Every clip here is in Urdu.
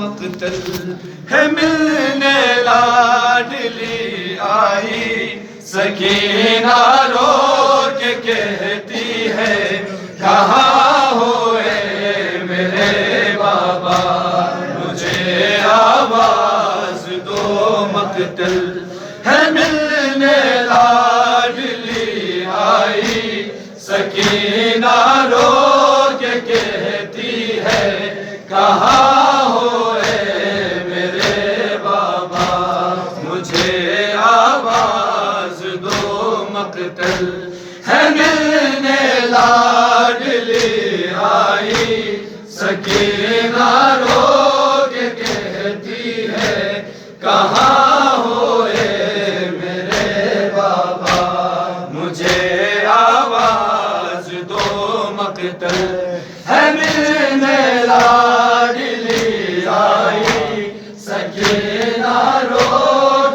مقتل ہے ملنے لاڈلی آئی، سکینہ رو کے کہتی ہے کہاں ہوئے میرے بابا، مجھے آواز دو مقتل ہے ملنے لاڈلی آئی، سکینہ رو کے کہتی ہے کہاں ہوئے میرے بابا، مجھے آواز دو مقتل ہے ملنے لاڈلی آئی، سکینہ رو کے کہتی ہے کہاں ہوئے میرے بابا، مجھے آواز دو مقتل ہے ملنے لاڈلی آئی، سکینہ رو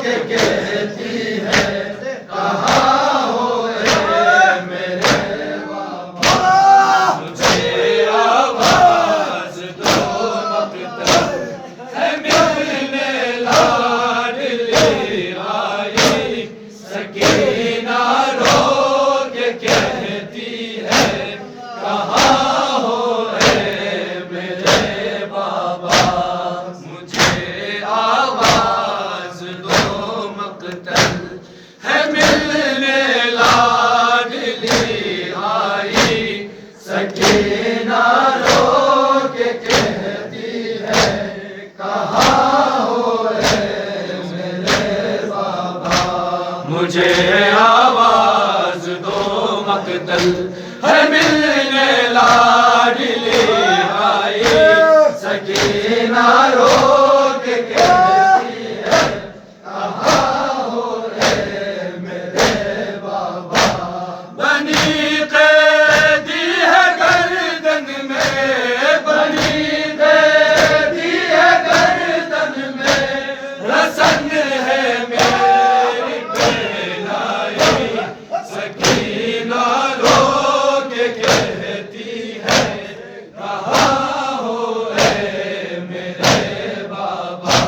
کے کہتی ہے کہاں ہوئے میرے بابا، مجھے آواز دو مقتل ہے ملنے لاڈلی آئی، سکینہ رو کے کہتی ہے کہاں ہوئے میرے بابا، مجھے آواز دو مقتل ہے ملنے لاڈلی آئی، سکینہ رو کے کہتی ہے کہاں ہوئے میرے بابا، مجھے آواز دو مقتل ہے ملنے لاڈلی آئی، سکینہ رو کے کہتی ہے کہاں ہوئے میرے بابا، بنی قیدی ہے گردن میں، بنی قیدی ہے گردن میں، رسن ہے میری پہنائی، سکینہ رو کے کہتی ہے کہاں ہوئے میرے بابا،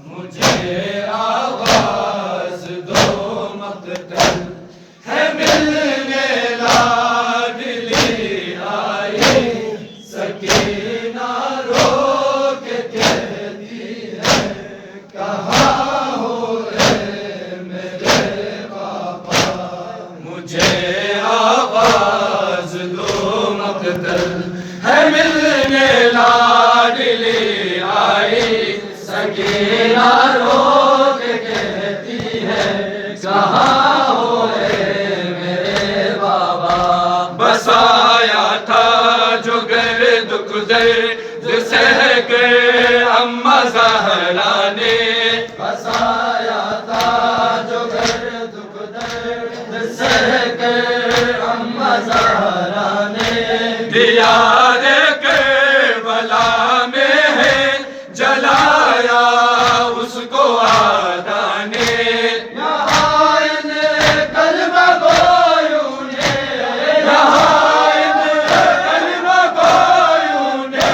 مجھے آواز دو مقتل ہے ملنے لاڈلی آئی، سکینہ رو کے کہتی ہے کہاں ہوئے میرے بابا، مجھے آواز دو مقتل ہے ملنے لاڈلی آئی، سکینہ رو کے کہتی ہے کہاں ہوئے میرے بابا، بسایا تھا جو گرد گزر سہ کے اماں زہرا نے، بسایا تھا جو گرد گزر سہ کے اماں زہرا نے، دیار کربلا میں ہے جلایا اس کو آدھا نے، یہاں ان کلمہ گویوں نے، یہاں ان کلمہ گویوں نے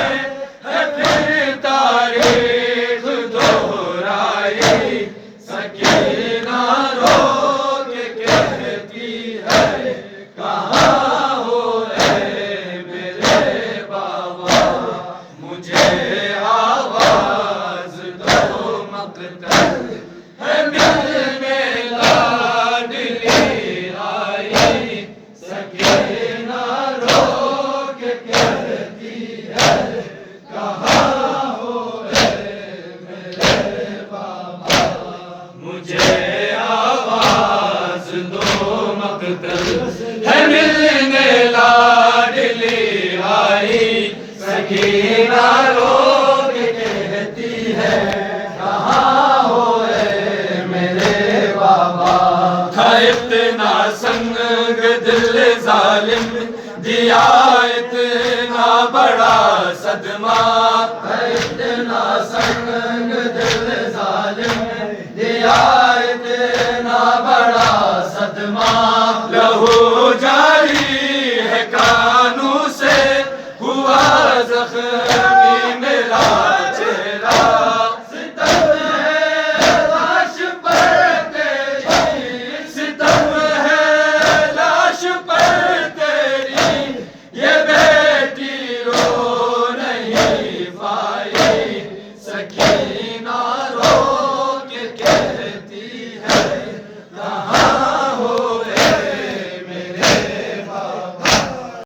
ہے پھر تاریخ دہرائی، سکینہ رو کے کہتی ہے کہاں ہوئے میرے بابا، مجھے آواز دو مقتل ہے ملنے لاڈلی آئی، سکینہ رو کے کہتی ہے کہاں ہوئے میرے بابا، مجھے آواز دو مقتل ہے ملنے لاڈلی آئی، سکینہ رو کے کہتی ہے کہاں ہوئے میرے بابا، تھا اتنا سنگ دل ظالم دیا اتنا بڑا صدمہ، تھا اتنا سنگ دل ظالم دیا اتنا بڑا صدمہ، لہو جاری ہے کانوں سے ہوا زخمی میرا چہرہ، کرتی